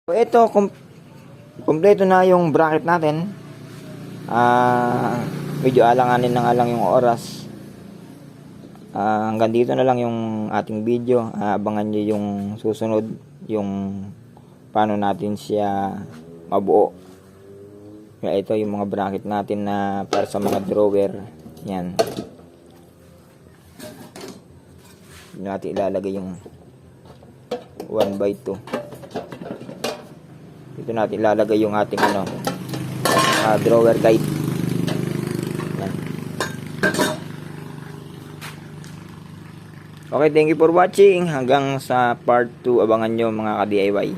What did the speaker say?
So ito, kompleto na yung bracket natin. Medyo alanganin na nga lang yung oras. Hanggang dito na lang yung ating video. Abangan nyo yung susunod, yung paano natin siya mabuo. Kaya ito yung mga bracket natin na para sa mga drawer. Yan. Hindi natin ilalagay yung 1x2. Dito natin ilalagay yung ating drawer guide. Yan. Okay, thank you for watching. Hanggang sa part 2, abangan nyo mga ka-DIY.